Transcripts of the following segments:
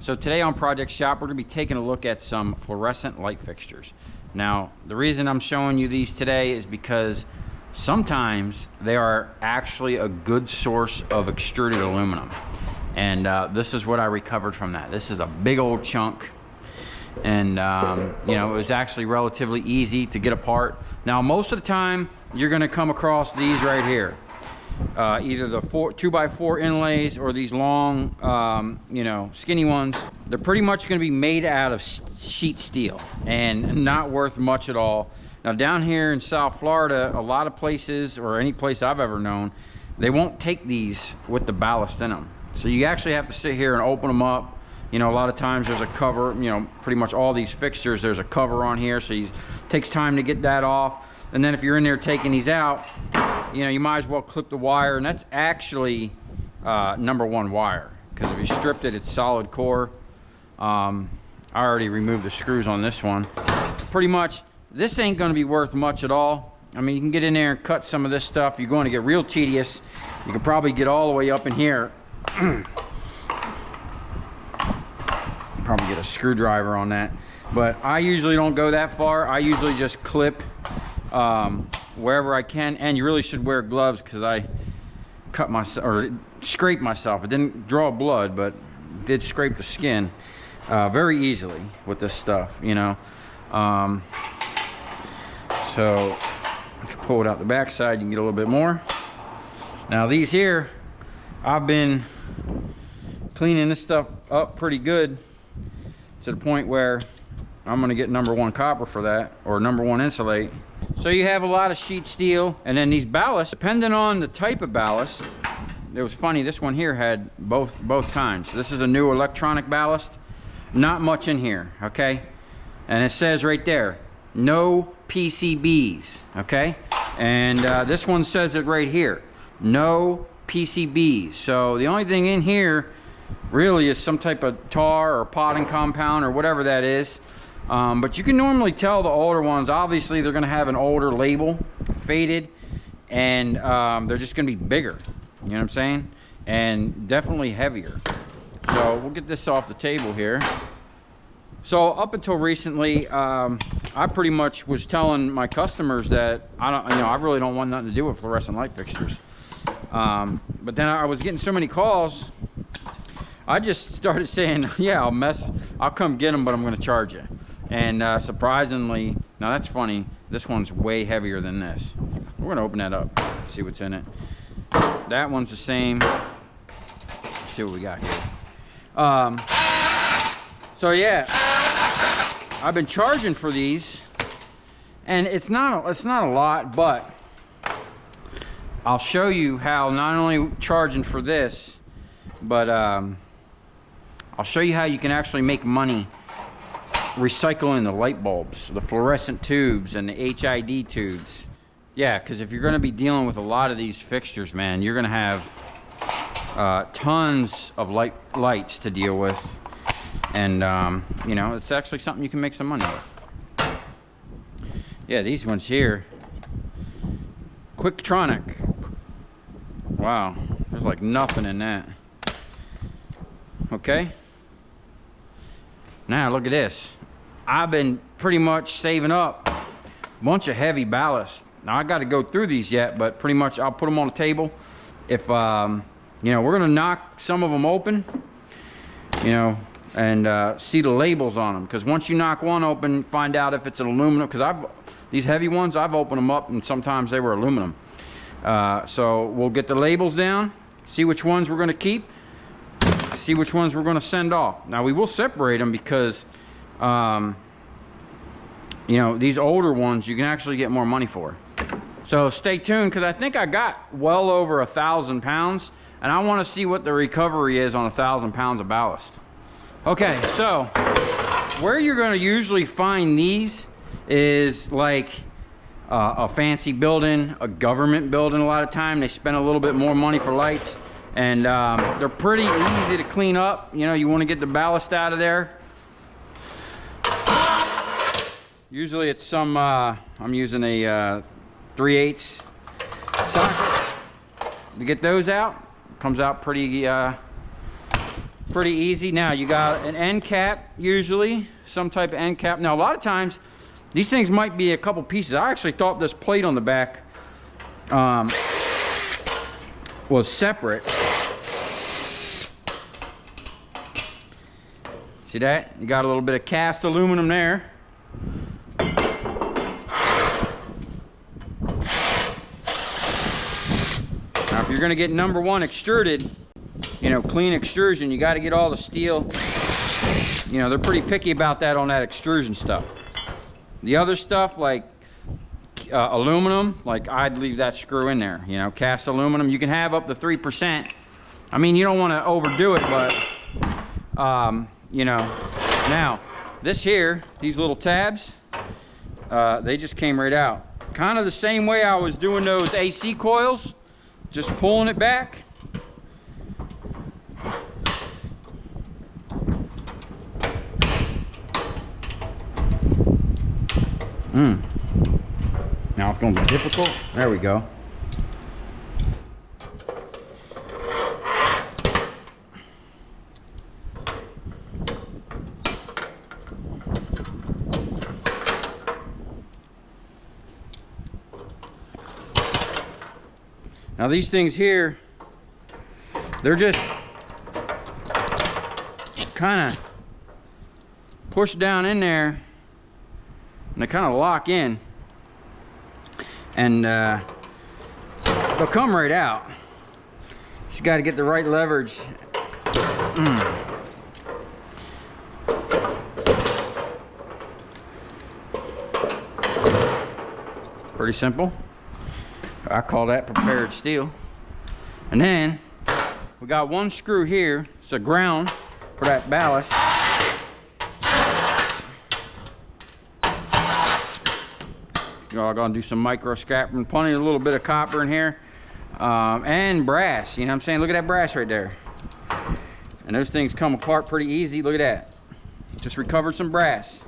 So today on Project Shop, we're going to be taking a look at some fluorescent light fixtures. Now, the reason I'm showing you these today is because sometimes they are actually a good source of extruded aluminum. And this is what I recovered from that. This is a big old chunk. And you know, it was actually relatively easy to get apart. Now, most of the time, you're going to come across these right here. Either the 2x4 inlays or these long, you know, skinny ones. They're pretty much going to be made out of sheet steel and not worth much at all. Now, down here in South Florida, a lot of places, or any place I've ever known, they won't take these with the ballast in them. So you actually have to sit here and open them up. You know, a lot of times there's a cover, you know, pretty much all these fixtures, there's a cover on here, so it takes time to get that off. And then if you're in there taking these out, you know, you might as well clip the wire, and that's actually #1 wire, because if you stripped it, it's solid core. I already removed the screws on this one. Pretty much, this ain't gonna be worth much at all. I mean, you can get in there and cut some of this stuff. You're going to get real tedious. You can probably get all the way up in here. Probably get a screwdriver on that, but I usually don't go that far. I usually just clip wherever I can, and you really should wear gloves because I cut myself or scraped myself. It didn't draw blood, but did scrape the skin very easily with this stuff, you know. So if you pull it out the back side, you can get a little bit more. Now these here, I've been cleaning this stuff up pretty good to the point where I'm gonna get #1 copper for that, or #1 insulate. So you have a lot of sheet steel, and then these ballasts, depending on the type of ballast. It was funny, this one here had both kinds. This is a new electronic ballast. Not much in here, okay? And it says right there, no PCBs, okay? And this one says it right here, no PCBs. So the only thing in here really is some type of tar or potting compound or whatever that is. But you can normally tell the older ones, obviously they're going to have an older label, faded, and they're just going to be bigger, you know what I'm saying? And definitely heavier. So we'll get this off the table here. So up until recently, I pretty much was telling my customers that I really don't want nothing to do with fluorescent light fixtures. But then I was getting so many calls, I just started saying, yeah, I'll come get them, but I'm going to charge you. And surprisingly, now that's funny, this one's way heavier than this. We're going to open that up, see what's in it. That one's the same. Let's see what we got here. So yeah, I've been charging for these, and it's not a lot, but I'll show you how, not only charging for this, but I'll show you how you can actually make money recycling the light bulbs, the fluorescent tubes, and the HID tubes. Yeah, because if you're going to be dealing with a lot of these fixtures, man, you're going to have tons of lights to deal with. And, you know, it's actually something you can make some money with. Yeah, these ones here, Quictronic. Wow, there's like nothing in that. Okay. Now look at this. I've been pretty much saving up a bunch of heavy ballast. Now I got to go through these yet, but pretty much I'll put them on the table. If you know, we're gonna knock some of them open, you know, and see the labels on them, because once you knock one open, find out if it's an aluminum, because these heavy ones, I've opened them up and sometimes they were aluminum. So we'll get the labels down, see which ones we're going to keep, see which ones we're going to send off. Now we will separate them because you know, these older ones you can actually get more money for. So stay tuned, because I think I got well over 1,000 pounds, and I want to see what the recovery is on 1,000 pounds of ballast. Okay, so where you're going to usually find these is like a fancy building, a government building. A lot of time they spend a little bit more money for lights, and they're pretty easy to clean up. You know, you want to get the ballast out of there. Usually it's some I'm using a 3/8 socket to get those out. Comes out pretty Pretty easy. Now you got an end cap, usually some type of end cap. Now a lot of times these things might be a couple pieces. I actually thought this plate on the back was separate. See that? You got a little bit of cast aluminum there. Now if you're gonna get #1 extruded, you know, clean extrusion, you got to get all the steel. You know, they're pretty picky about that on that extrusion stuff. The other stuff like aluminum, like I'd leave that screw in there. You know, cast aluminum, you can have up to 3%. I mean, you don't want to overdo it, but you know. Now this here, these little tabs, they just came right out, kind of the same way I was doing those AC coils, just pulling it back. Now it's going to be difficult. There we go. Now these things here, they're just kind of pushed down in there and they kind of lock in, and they'll come right out. Just got to get the right leverage. Pretty simple. I call that prepared steel. And then we got one screw here. It's a ground for that ballast. Y'all gonna do some micro scrapping, plenty, a little bit of copper in here, and brass. You know what I'm saying? Look at that brass right there. And those things come apart pretty easy. Look at that. Just recovered some brass.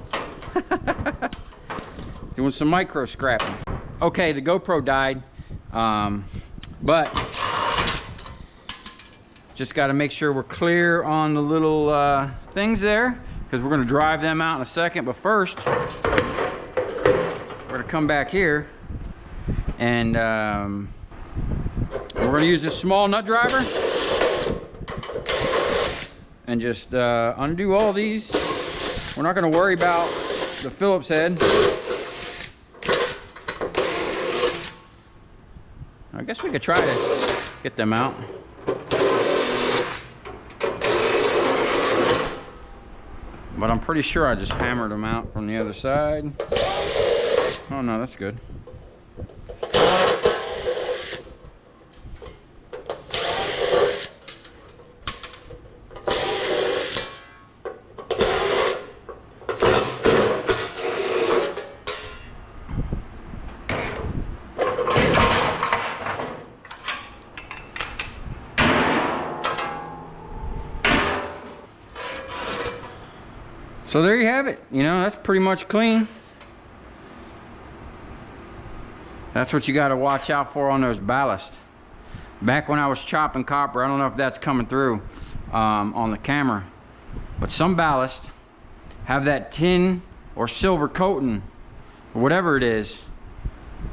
Doing some micro scrapping. Okay, the GoPro died, but just got to make sure we're clear on the little things there, because we're going to drive them out in a second. But first, we're going to come back here and we're going to use this small nut driver and just undo all these. We're not going to worry about the Phillips head. I guess we could try to get them out. But I'm pretty sure I just hammered them out from the other side. Oh no, that's good. So there you have it. You know, that's pretty much clean. That's what you got to watch out for on those ballast. Back when I was chopping copper, I don't know if that's coming through on the camera, but some ballast have that tin or silver coating or whatever it is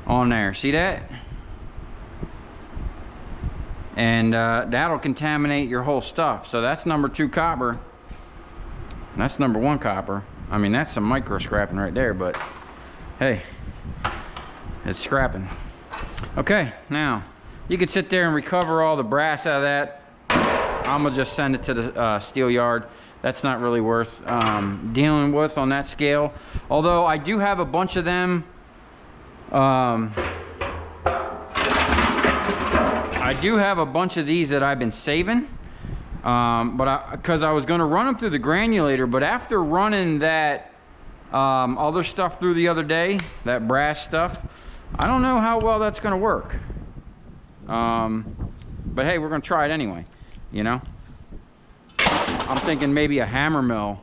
on there. See that? And that'll contaminate your whole stuff. So that's #2 copper. That's #1 copper. I mean, that's some micro scrapping right there, but hey, it's scrapping. Okay, now you could sit there and recover all the brass out of that. I'm gonna just send it to the steel yard. That's not really worth dealing with on that scale. Although I do have a bunch of them. I do have a bunch of these that I've been saving. Because I was going to run them through the granulator, but after running that other stuff through the other day, that brass stuff, I don't know how well that's going to work. But hey, we're going to try it anyway, you know. I'm thinking maybe a hammer mill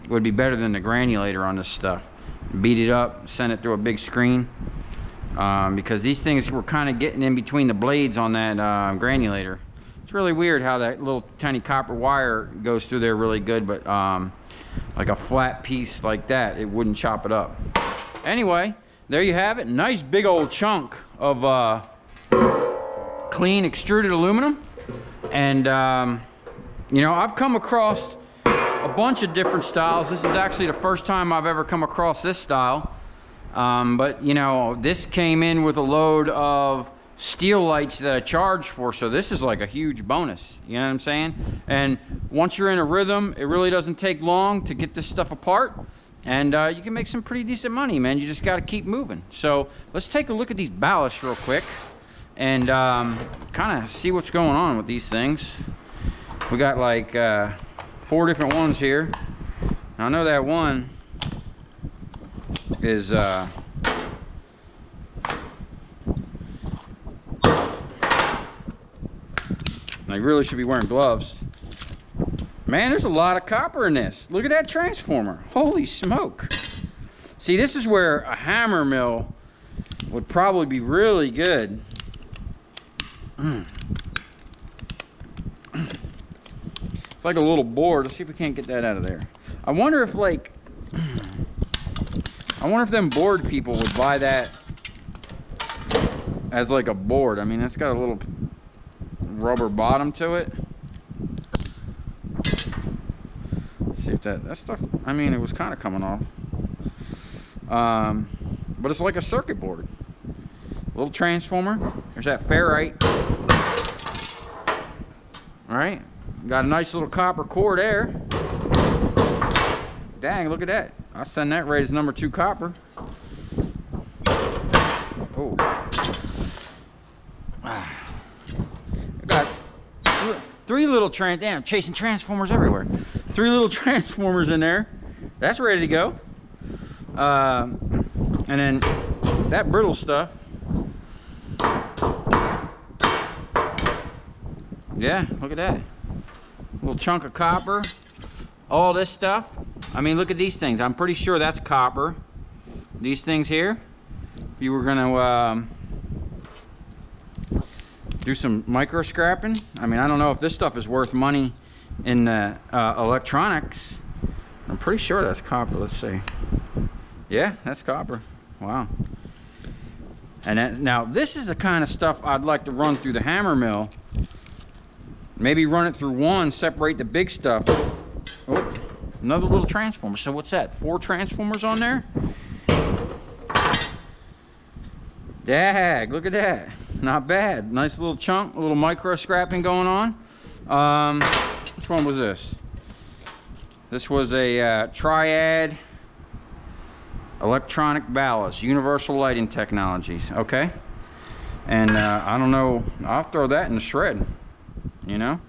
would be better than the granulator on this stuff. Beat it up, send it through a big screen, because these things were kind of getting in between the blades on that granulator. It's really weird how that little tiny copper wire goes through there really good, but like a flat piece like that, it wouldn't chop it up. Anyway, there you have it. Nice big old chunk of clean extruded aluminum. And you know, I've come across a bunch of different styles. This is actually the first time I've ever come across this style. But you know, this came in with a load of steel lights that I charged for, so this is like a huge bonus, you know what I'm saying? And once you're in a rhythm, it really doesn't take long to get this stuff apart, and you can make some pretty decent money, man. You just got to keep moving. So let's take a look at these ballasts real quick and kind of see what's going on with these things. We got like 4 different ones here. I know that one is I really should be wearing gloves. Man, there's a lot of copper in this. Look at that transformer. Holy smoke. See, this is where a hammer mill would probably be really good. It's like a little board. Let's see if we can't get that out of there. I wonder if like, I wonder if them board people would buy that as like a board. I mean, it's got a little rubber bottom to it. Let's see if that stuff, I mean, it was kind of coming off. But it's like a circuit board. Little transformer. There's that ferrite. All right, got a nice little copper core there. Dang, look at that. I'll send that right as number 2 copper. Oh. Got 3 little damn, chasing transformers everywhere. 3 little transformers in there. That's ready to go. And then that brittle stuff. Yeah, look at that. Little chunk of copper. All this stuff. I mean, look at these things. I'm pretty sure that's copper. These things here. If you were gonna do some micro scrapping. I mean, I don't know if this stuff is worth money in electronics. I'm pretty sure that's copper. Let's see. Yeah, that's copper. Wow. And that, now this is the kind of stuff I'd like to run through the hammer mill. Maybe run it through one, separate the big stuff. Oh, another little transformer. So what's that? 4 transformers on there? Dag, look at that. Not bad. Nice little chunk, a little micro scrapping going on. Which one was this? This was a Triad electronic ballast, universal lighting technologies. Okay. And I don't know, I'll throw that in the shred. You know,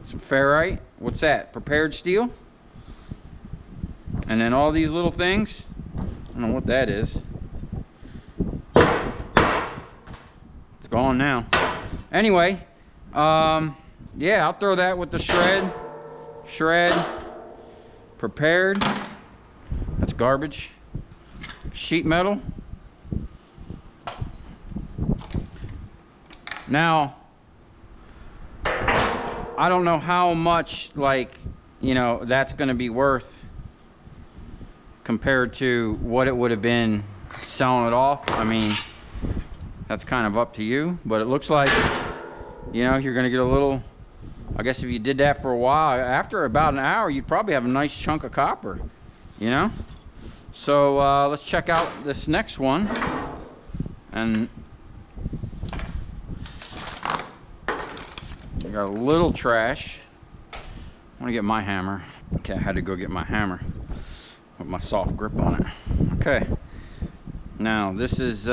some ferrite. What's that? Prepared steel. And then all these little things. I don't know what that is. It's gone now. Anyway, yeah, I'll throw that with the shred. Prepared. That's garbage. Sheet metal. Now, I don't know how much, like, you know, that's going to be worth compared to what it would have been selling it off. I mean, that's kind of up to you, but it looks like, you know, you're going to get a little, I guess if you did that for a while, after about an hour, you'd probably have a nice chunk of copper, you know? So let's check out this next one. And we got a little trash. I want to get my hammer. Okay, I had to go get my hammer with my soft grip on it. Okay. Now this is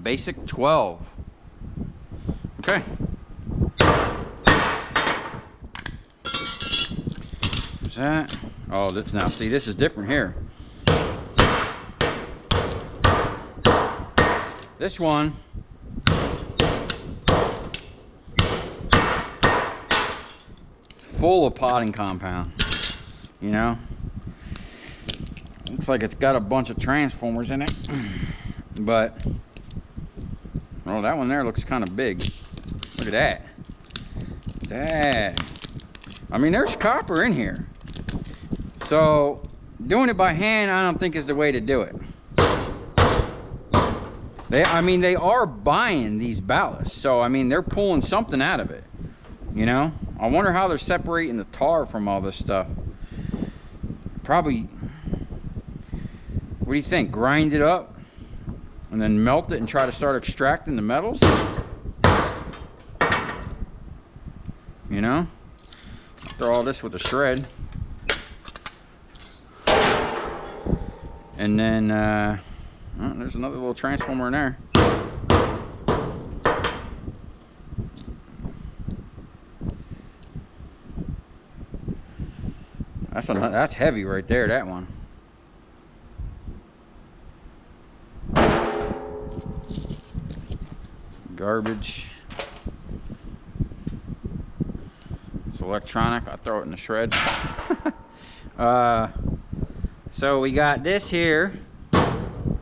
basic 12. Okay. What's that? Oh, this now. See, this is different here. This one. Full of potting compound, you know. Looks like it's got a bunch of transformers in it, but oh, that one there looks kind of big. Look at that. Dang. I mean, there's copper in here. So doing it by hand, I don't think is the way to do it. I mean, they are buying these ballasts. So, I mean, they're pulling something out of it. You know? I wonder how they're separating the tar from all this stuff. Probably, what do you think? Grind it up and then melt it and try to start extracting the metals? You know? Throw all this with a shred. And then, oh, there's another little transformer in there. That's heavy right there, that one. Garbage. It's electronic. I throw it in the shred. So we got this here. Some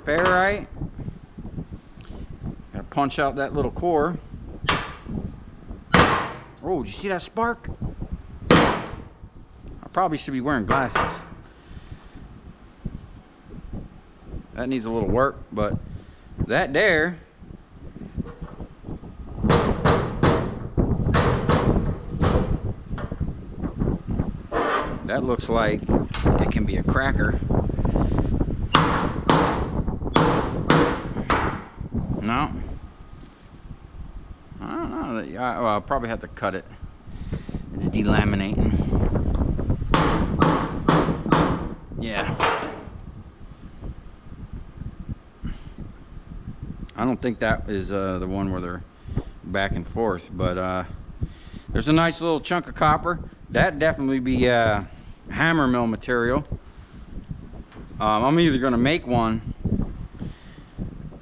ferrite. Gotta punch out that little core. Oh, did you see that spark? I probably should be wearing glasses. That needs a little work, but that there, that looks like it can be a cracker. No. I don't know. Well, I'll probably have to cut it. It's delaminating. Yeah. I don't think that is the one where they're back and forth, but there's a nice little chunk of copper. That'd definitely be hammer mill material. I'm either gonna make one,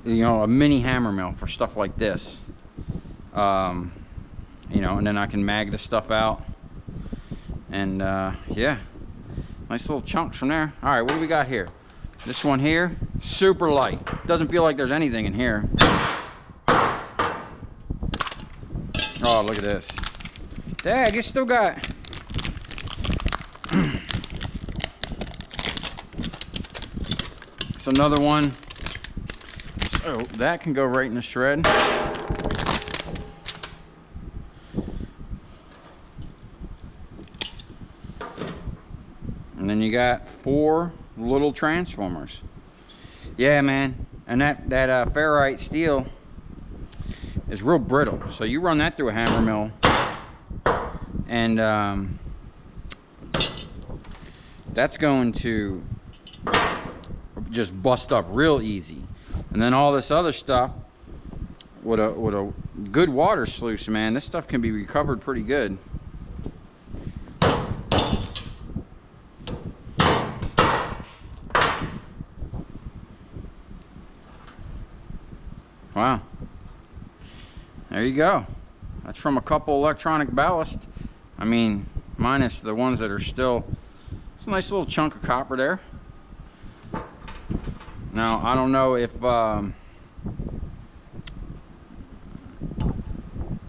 you know, a mini hammer mill for stuff like this. You know, and then I can mag the stuff out. And yeah, nice little chunks from there. All right, what do we got here? This one here, super light. Doesn't feel like there's anything in here. Oh, look at this. Dad, you still got... It's another one. Oh, that can go right in the shred. And then you got 4 little transformers. Yeah, man. And that ferrite steel is real brittle. So you run that through a hammer mill, and that's going to just bust up real easy. And then all this other stuff with a good water sluice, man, this stuff can be recovered pretty good. Wow. There you go. That's from a couple electronic ballast. I mean, minus the ones that are still... It's a nice little chunk of copper there. Now, I don't know if...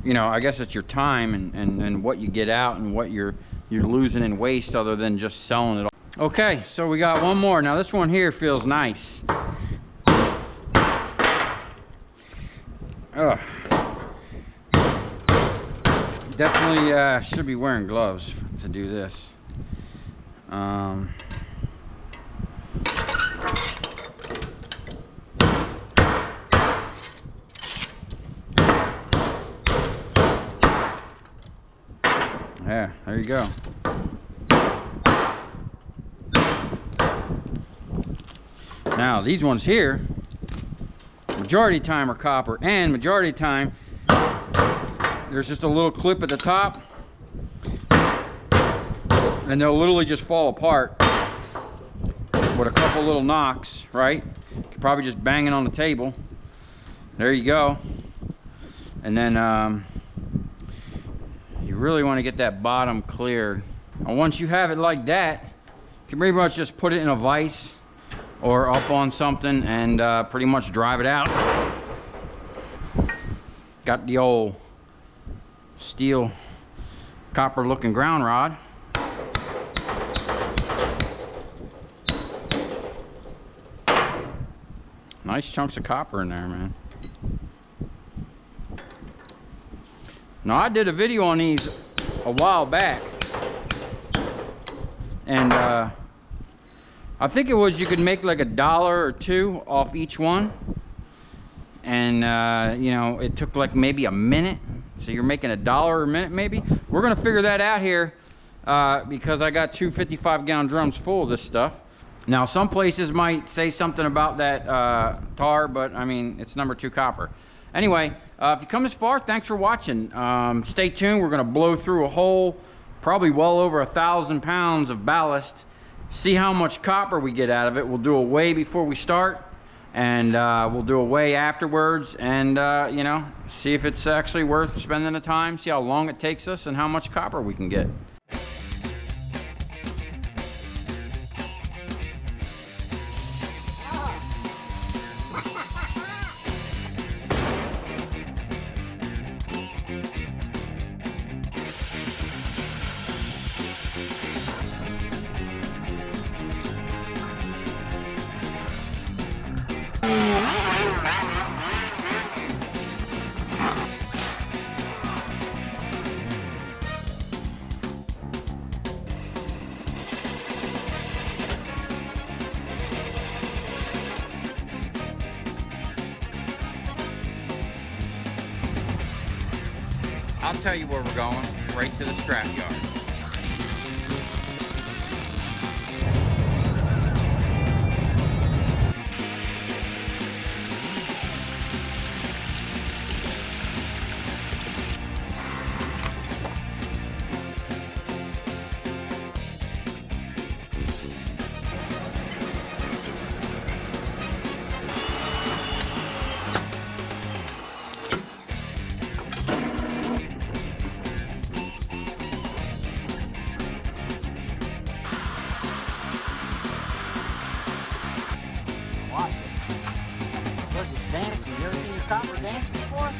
you know, I guess it's your time and what you get out and what you're losing in waste other than just selling it all. Okay, so we got one more. Now, this one here feels nice. Ugh. Definitely should be wearing gloves to do this. Yeah, there you go. Now these ones here, majority of time are copper, and majority of time there's just a little clip at the top and they'll literally just fall apart with a couple little knocks, right? You could probably just bang it on the table. There you go. And then you really want to get that bottom cleared. And once you have it like that, you can pretty much just put it in a vise or up on something and pretty much drive it out. Got the old steel copper looking ground rod. Nice chunks of copper in there, man. Now I did a video on these a while back, and I think it was you could make like $1 or $2 off each one, and you know, it took like maybe a minute, so you're making $1 a minute maybe. We're gonna figure that out here because I got 2 55-gallon drums full of this stuff. Now some places might say something about that tar, but I mean, it's #2 copper. Anyway, if you come this far, thanks for watching. Stay tuned. We're gonna blow through a hole, probably well over 1,000 pounds of ballast. See how much copper we get out of it. We'll do a weigh before we start, and we'll do a weigh afterwards, and you know, see if it's actually worth spending the time, see how long it takes us, and how much copper we can get. I'll tell you where we're going, right to the scrap yard. Watch it. Look, it's dancing. You ever seen your copper dance before?